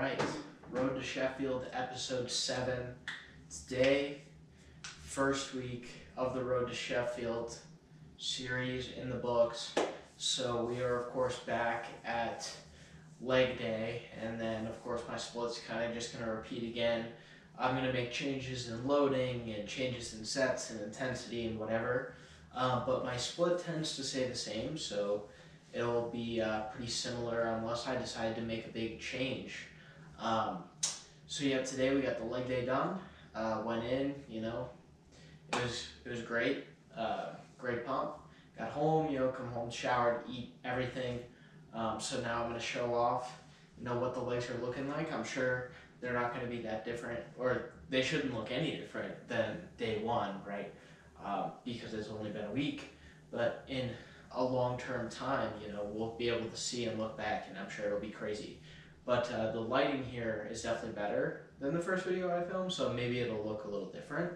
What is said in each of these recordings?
right, Road to Sheffield, episode 7. Today, first week of the Road to Sheffield series in the books. So we are, of course, back at leg day, and then, of course, my split's kind of just going to repeat again. I'm going to make changes in loading and changes in sets and intensity and whatever, but my split tends to stay the same, so it'll be pretty similar unless I decide to make a big change. So yeah, today we got the leg day done. Went in, it was great. Great pump. Got home, come home, showered, eat everything. So now I'm gonna show off, what the legs are looking like. I'm sure they're not gonna be that different, or they shouldn't look any different than day one, right? Because it's only been a week, but in a long-term time, we'll be able to see and look back, and I'm sure it'll be crazy. But the lighting here is definitely better than the first video I filmed, so maybe it'll look a little different.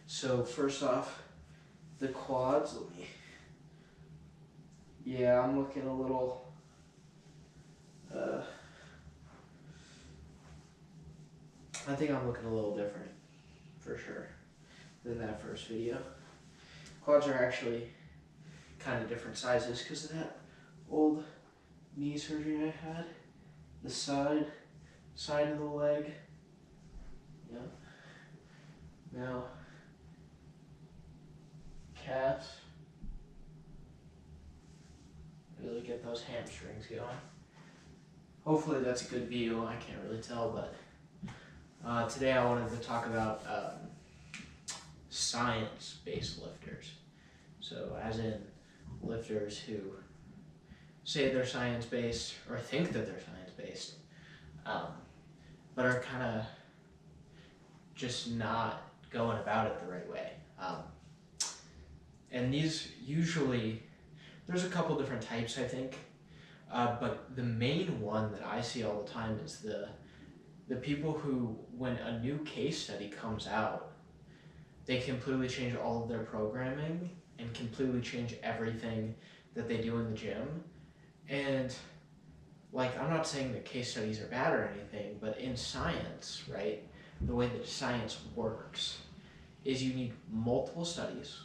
So first off, the quads, I'm looking a little, I think I'm looking a little different, for sure, than that first video. Quads are actually kind of different sizes because of that old knee surgery I had. The side of the leg, now calves, really get those hamstrings going. Hopefully that's a good view. I can't really tell, but today I wanted to talk about science-based lifters. So as in lifters who say they're science-based or think that they're science-based, but are kind of just not going about it the right way. And these usually, there's a couple different types, I think, but the main one that I see all the time is the people who, when a new case study comes out, they completely change all of their programming and completely change everything that they do in the gym. And I'm not saying that case studies are bad or anything, but in science, right, the way that science works is you need multiple studies.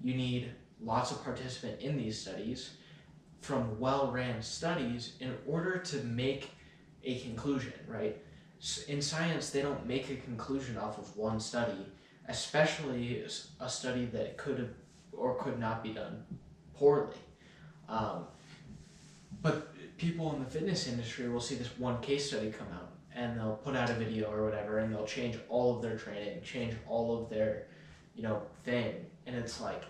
You need lots of participants in these studies from well-ran studies in order to make a conclusion, right? In science, they don't make a conclusion off of one study, especially a study that could have or could not be done poorly. But people in the fitness industry will see this one case study come out, and they'll put out a video or whatever, and they'll change all of their training, change all of their, thing. And it's like,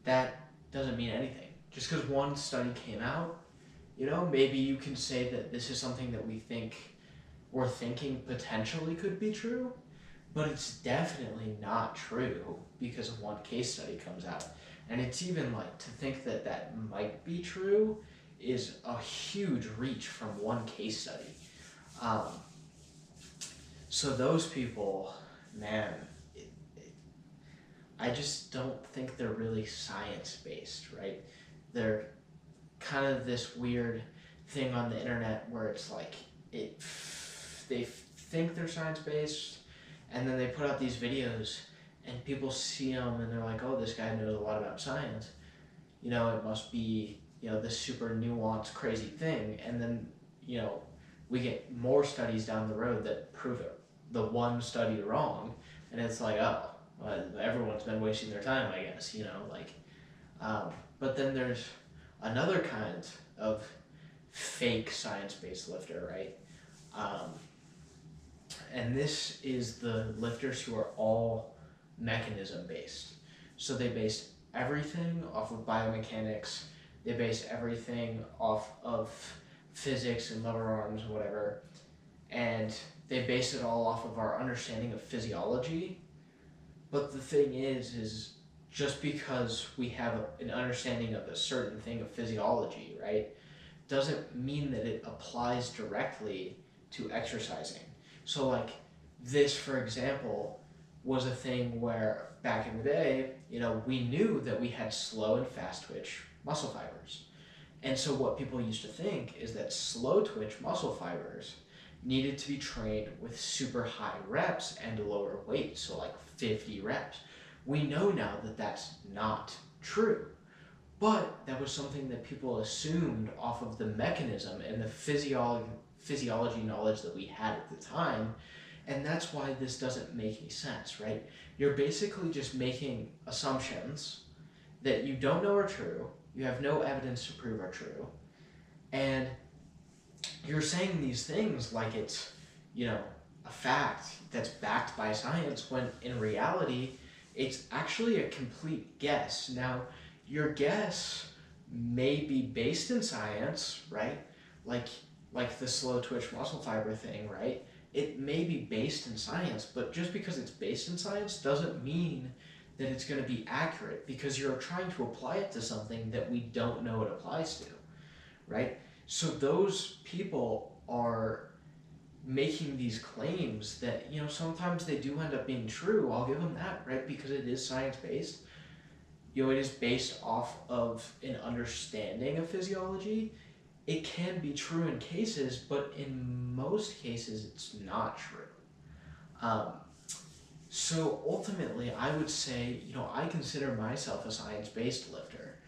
that doesn't mean anything. Just because one study came out, maybe you can say that this is something that we're thinking potentially could be true, but it's definitely not true because of one case study comes out. And it's even to think that that might be true is a huge reach from one case study. So those people, man, I just don't think they're really science-based, right? They're kind of this weird thing on the internet where it's they think they're science-based, and then they put out these videos, and people see them, and they're like, oh, this guy knows a lot about science. It must be, this super nuanced, crazy thing. And then, we get more studies down the road that prove it, the one study wrong. And it's like, oh, well, everyone's been wasting their time, I guess, but then there's another kind of fake science-based lifter, right? And this is the lifters who are all mechanism-based. So they base everything off of biomechanics. They base everything off of physics and lever arms, whatever. And they base it all off of our understanding of physiology. But the thing is just because we have an understanding of a certain thing of physiology, right, doesn't mean that it applies directly to exercising. So this, for example, was a thing where back in the day, we knew that we had slow and fast twitch muscle fibers. And so what people used to think is that slow twitch muscle fibers, needed to be trained with super high reps and lower weight, so like 50 reps. We know now that that's not true, but that was something that people assumed off of the mechanism and the physiology knowledge that we had at the time, and that's why this doesn't make any sense, right? You're basically just making assumptions that you don't know are true, you have no evidence to prove are true, and you're saying these things like it's, a fact that's backed by science, when in reality, it's actually a complete guess. Now, your guess may be based in science, right? Like the slow twitch muscle fiber thing, right? It may be based in science, but just because it's based in science doesn't mean that it's going to be accurate, because you're trying to apply it to something that we don't know it applies to, right? So those people are making these claims that, sometimes they do end up being true. I'll give them that, right? Because it is science-based. It is based off of an understanding of physiology. It can be true in cases, but in most cases, it's not true. So ultimately, I would say, I consider myself a science-based lifter.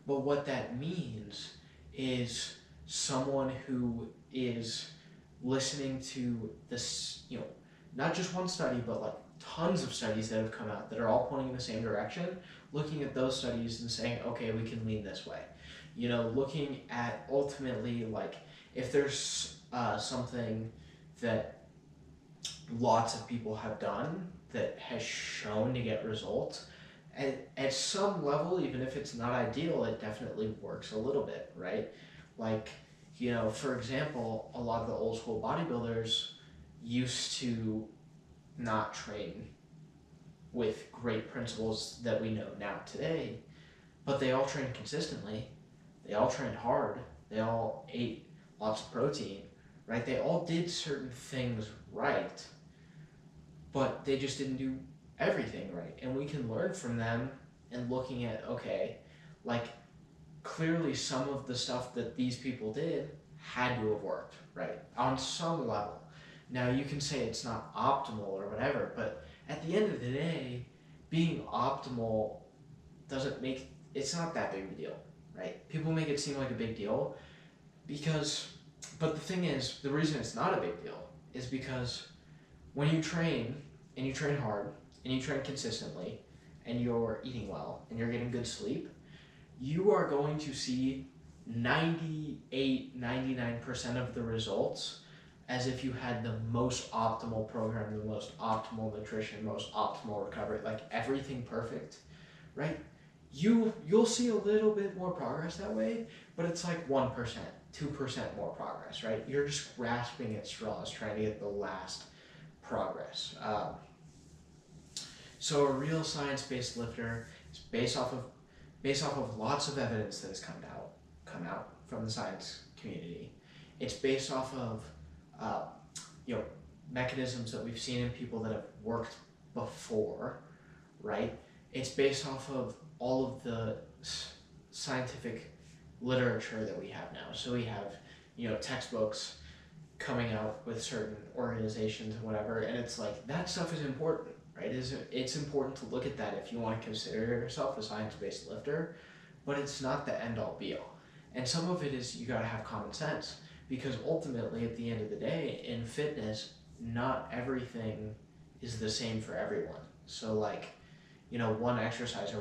But what that means is someone who is listening to this, not just one study, but like tons of studies that have come out that are all pointing in the same direction, looking at those studies and saying, okay, we can lean this way. Looking at ultimately, like, if there's something that lots of people have done that has shown to get results, at some level, even if it's not ideal, it definitely works a little bit, right? Like, for example, a lot of the old school bodybuilders used to not train with great principles that we know now today, but they all trained consistently, they all trained hard, they all ate lots of protein, right? They all did certain things right, but they just didn't do everything right. And we can learn from them and looking at, okay, like, clearly some of the stuff that these people did had to have worked, right? On some level. Now, you can say it's not optimal or whatever, but at the end of the day, being optimal it's not that big of a deal, right? People make it seem like a big deal but the thing is, the reason it's not a big deal is because when you train, and you train hard, and you train consistently, and you're eating well, and you're getting good sleep, you are going to see 98-99% of the results as if you had the most optimal program, the most optimal nutrition, most optimal recovery, like everything perfect, right? You'll see a little bit more progress that way, but it's like 1%, 2% more progress, right? You're just grasping at straws, trying to get the last progress. So a real science-based lifter is based off of lots of evidence that has come out from the science community. It's based off of mechanisms that we've seen in people that have worked before, right? It's based off of all of the scientific literature that we have now. So we have, textbooks coming out with certain organizations and whatever, and it's like, that stuff is important, right? It's important to look at that if you want to consider yourself a science-based lifter, but it's not the end-all be-all. And some of it is you gotta have common sense, because ultimately, at the end of the day, in fitness, not everything is the same for everyone. So like, one exercise or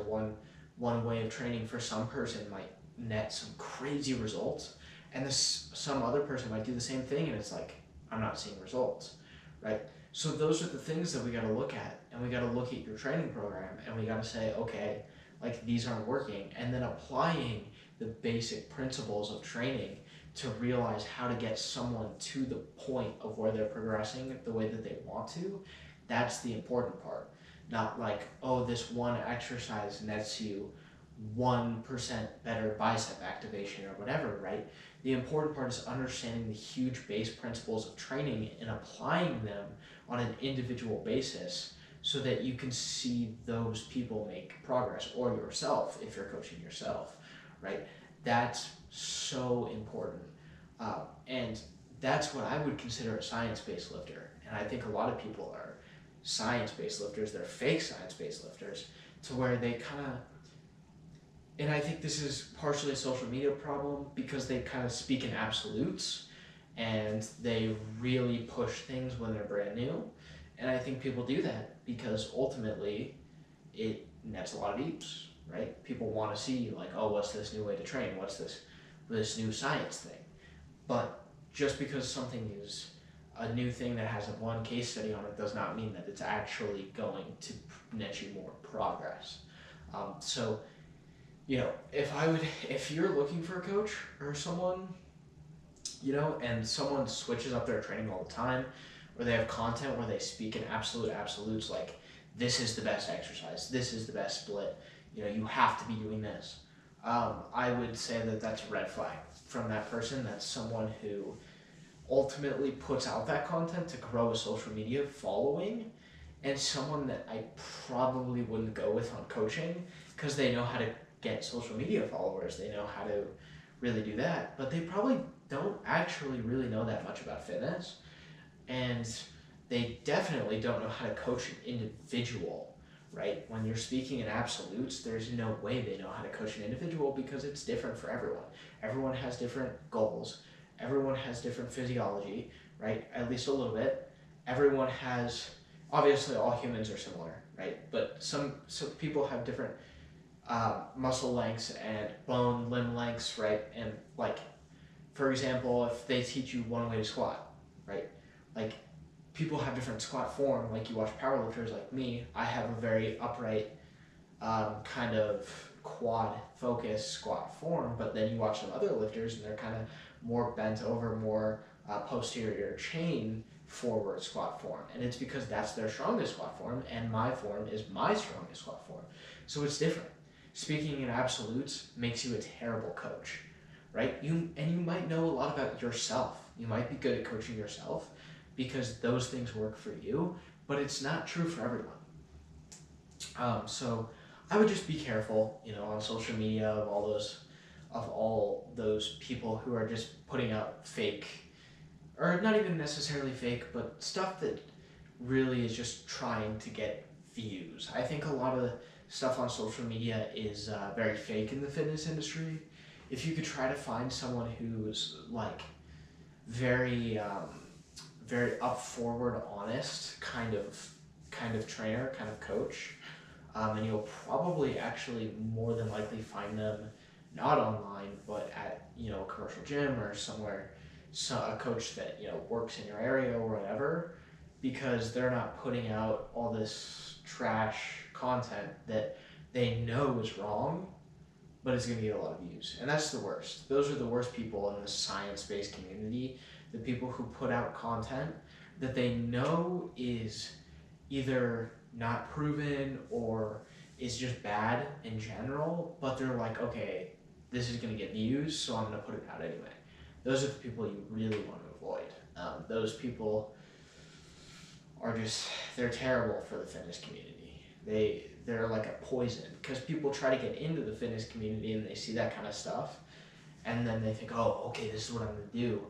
one way of training for some person might net some crazy results, and some other person might do the same thing, and it's like, I'm not seeing results, right? So those are the things that we got to look at, and we got to look at your training program, and we got to say, okay, like, these aren't working, and then applying the basic principles of training to realize how to get someone to the point of where they're progressing the way that they want to. That's the important part. Not like, oh, this one exercise nets you 1% better bicep activation or whatever, right? The important part is understanding the huge base principles of training and applying them on an individual basis so that you can see those people make progress, or yourself if you're coaching yourself, right? That's so important. And that's what I would consider a science-based lifter. And I think a lot of people are science-based lifters. They're fake science-based lifters, to where they kind of, and I think this is partially a social media problem, because they kind of speak in absolutes and they really push things when they're brand new. And I think people do that because ultimately it nets a lot of views, right? People want to see, like, oh, what's this new way to train? What's this new science thing? But just because something is a new thing that has one case study on it does not mean that it's actually going to net you more progress. So, you know, if you're looking for a coach or someone, you know, and someone switches up their training all the time, or they have content where they speak in absolutes, like, this is the best exercise, this is the best split, you know, you have to be doing this. I would say that that's a red flag from that person. That's someone who ultimately puts out that content to grow a social media following, and someone that I probably wouldn't go with on coaching, because they know how to get social media followers, they know how to really do that, but they probably don't actually really know that much about fitness, and they definitely don't know how to coach an individual, right? When you're speaking in absolutes, there's no way they know how to coach an individual, because it's different for everyone. Everyone has different goals. Everyone has different physiology, right? At least a little bit. Everyone has, obviously all humans are similar, right? But some people have different muscle lengths and bone limb lengths, right? And like, for example, if they teach you one way to squat, right? Like, people have different squat form. Like, you watch powerlifters like me, I have a very upright kind of quad focus squat form, but then you watch some other lifters and they're kind of more bent over, more posterior chain forward squat form. And it's because that's their strongest squat form, and my form is my strongest squat form. So it's different. Speaking in absolutes makes you a terrible coach, right? You might know a lot about yourself. You might be good at coaching yourself because those things work for you, but it's not true for everyone. So I would just be careful, you know, on social media of all those people who are just putting out fake, or not even necessarily fake, but stuff that really is just trying to get views. I think a lot of the stuff on social media is very fake in the fitness industry. If you could try to find someone who's like very up forward, honest kind of trainer, kind of coach, and you'll probably actually more than likely find them not online, but at, you know, a commercial gym or somewhere, a coach that, you know, works in your area or whatever, because they're not putting out all this trash content that they know is wrong, but it's going to get a lot of views. And that's the worst. Those are the worst people in the science-based community, the people who put out content that they know is either not proven or is just bad in general, but they're like, okay, this is going to get views, so I'm going to put it out anyway. Those are the people you really want to avoid. Those people are just, they're terrible for the fitness community. They're like a poison, because people try to get into the fitness community and they see that kind of stuff, and then they think, oh, okay, this is what I'm going to do,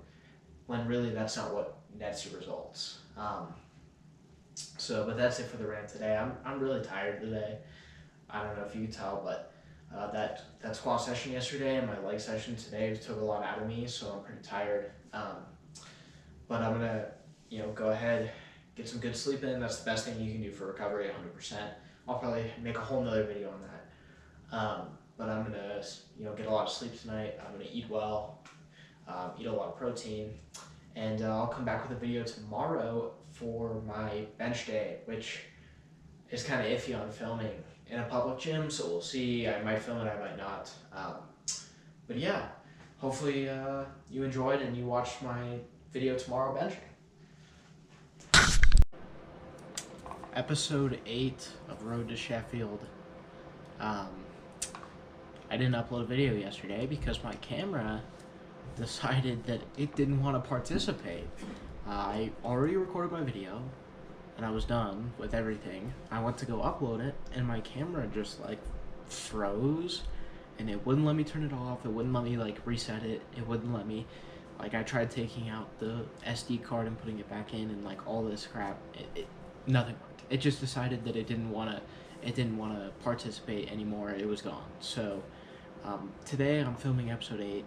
when really that's not what nets your results. But that's it for the rant today. I'm really tired today. I don't know if you can tell, but that squat session yesterday and my leg session today took a lot out of me, so I'm pretty tired. But I'm gonna, you know, go ahead, get some good sleep in. That's the best thing you can do for recovery, 100%. I'll probably make a whole nother video on that. But I'm gonna, you know, get a lot of sleep tonight. I'm gonna eat well, eat a lot of protein, and I'll come back with a video tomorrow for my bench day, which is kind of iffy on filming in a public gym, so we'll see. I might film it, I might not. But yeah, hopefully you enjoyed and you watched my video tomorrow benching. Episode 8 of Road to Sheffield. I didn't upload a video yesterday because my camera decided that it didn't want to participate. I already recorded my video and I was done with everything. I went to go upload it and my camera just like froze and it wouldn't let me turn it off. It wouldn't let me like reset it. It wouldn't let me Like, I tried taking out the SD card and putting it back in, and like all this crap. Nothing worked. It just decided that it didn't want to participate anymore. It was gone. So today I'm filming episode 8.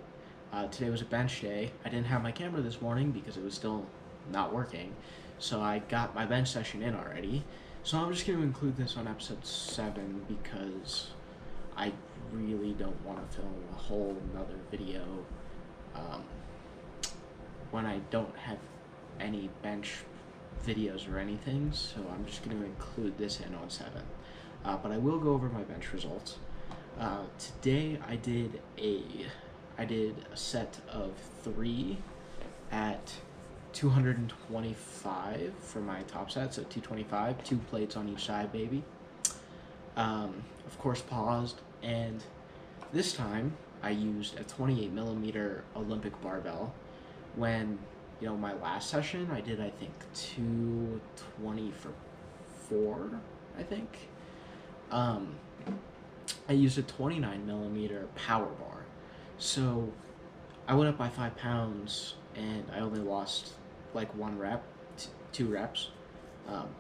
Today was a bench day. I didn't have my camera this morning because it was still not working. So I got my bench session in already. So I'm just going to include this on episode 7 because I really don't want to film a whole nother video when I don't have any bench videos or anything. So I'm just going to include this in on 7. But I will go over my bench results. Today I did a set of 3 at 225 for my top set, so 225, 2 plates on each side, baby. Of course, paused, and this time I used a 28 millimeter Olympic barbell. When, my last session, I did, I think, 220 for 4, I think. I used a 29 millimeter power bar. So I went up by 5 pounds and I only lost like 1 rep, 2 reps.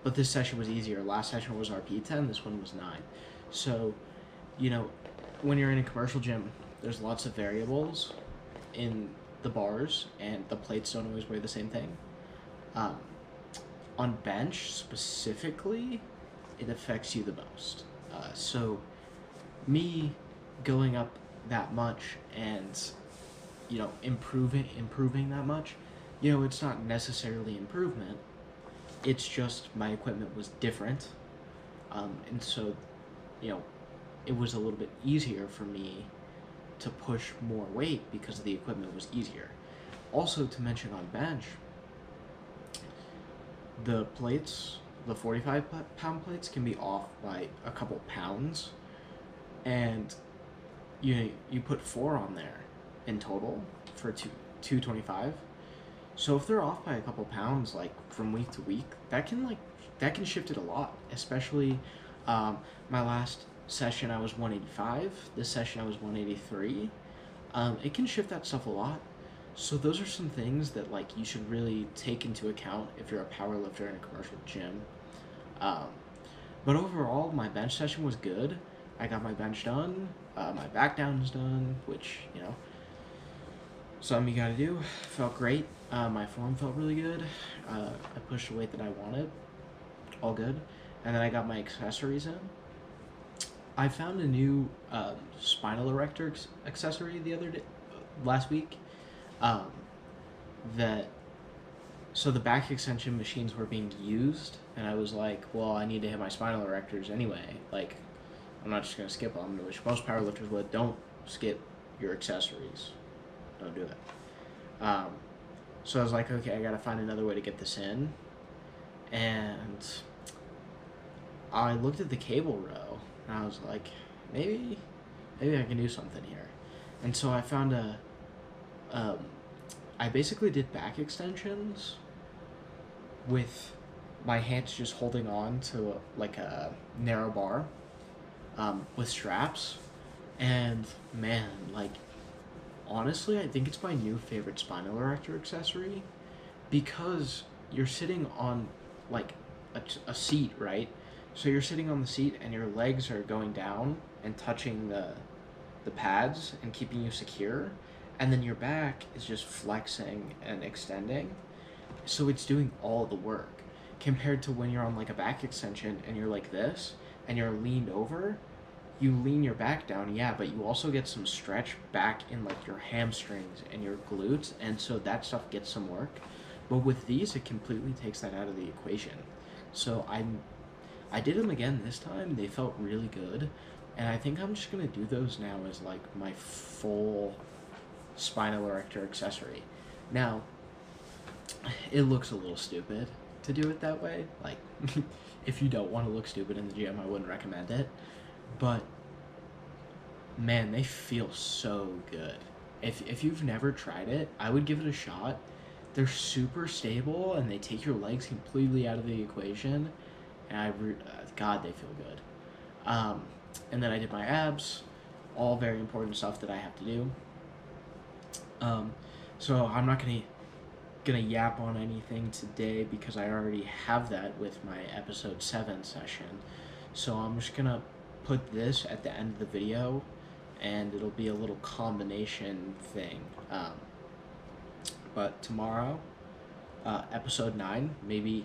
But this session was easier. Last session was RP 10, this one was 9. So, when you're in a commercial gym, there's lots of variables in the bars and the plates don't always weigh the same thing. On bench specifically, it affects you the most. So me going up that much and improving that much, it's not necessarily improvement, it's just my equipment was different, and so it was a little bit easier for me to push more weight because the equipment was easier. Also, to mention on bench, the plates, the 45-pound plates can be off by a couple pounds, and you put 4 on there in total for 225. So if they're off by a couple pounds, like from week to week, that can shift it a lot. Especially my last session I was 185. This session I was 183. It can shift that stuff a lot. So those are some things that you should really take into account if you're a power lifter in a commercial gym. But overall, my bench session was good. I got my bench done. My back down's done, which, something you gotta do. Felt great. My form felt really good. I pushed the weight that I wanted. All good. And then I got my accessories in. I found a new spinal erector accessory last week. So the back extension machines were being used, and I was like, well, I need to hit my spinal erectors anyway. I'm not just going to skip them, which most powerlifters would. Don't skip your accessories. Don't do that. So I was like, okay, I got to find another way to get this in. And I looked at the cable row, and I was like, maybe I can do something here. And so I found I basically did back extensions with my hands just holding on to a narrow bar with straps. And man, honestly, I think it's my new favorite spinal erector accessory because you're sitting on a seat, right? So you're sitting on the seat and your legs are going down and touching the pads and keeping you secure, and then your back is just flexing and extending, so it's doing all the work compared to when you're on a back extension and you're like this and you're leaned over. You lean your back down, yeah, but you also get some stretch back in your hamstrings and your glutes, and so that stuff gets some work. But with these, it completely takes that out of the equation. So I did them again this time. They felt really good, and I think I'm just gonna do those now as my full spinal erector accessory. Now, it looks a little stupid to do it that way. If you don't want to look stupid in the gym, I wouldn't recommend it. But man, they feel so good. If you've never tried it, I would give it a shot. They're super stable and they take your legs completely out of the equation, and God, they feel good. And then I did my abs, all very important stuff that I have to do. So I'm not gonna yap on anything today because I already have that with my episode 7 session. So I'm just gonna put this at the end of the video, and it'll be a little combination thing. But tomorrow, episode 9, maybe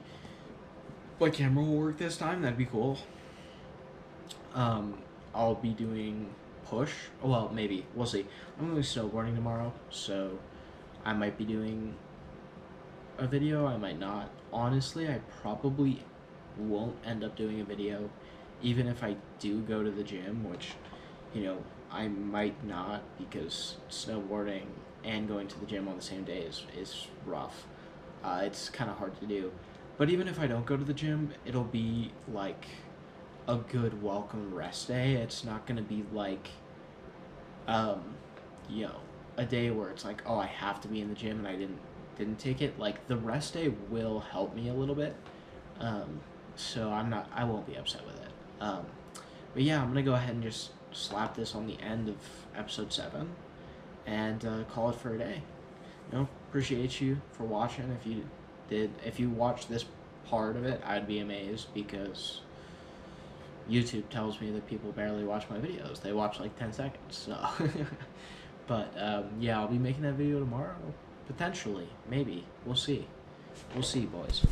my camera will work this time. That'd be cool. I'll be doing push. Well, maybe we'll see. I'm going snowboarding tomorrow, so I might be doing a video. I might not. Honestly, I probably won't end up doing a video, even if I do go to the gym, which, I might not, because snowboarding and going to the gym on the same day is rough. It's kind of hard to do. But even if I don't go to the gym, it'll be like a good welcome rest day. It's not gonna be like, a day where it's like, oh, I have to be in the gym and I didn't take it. Like, the rest day will help me a little bit. So I won't be upset with it. But yeah, I'm gonna go ahead and just slap this on the end of episode 7 and call it for a day. Appreciate you for watching. If you watched this part of it, I'd be amazed, because YouTube tells me that people barely watch my videos. They watch like 10 seconds, so. But, yeah, I'll be making that video tomorrow. Potentially. Maybe. We'll see. We'll see, boys.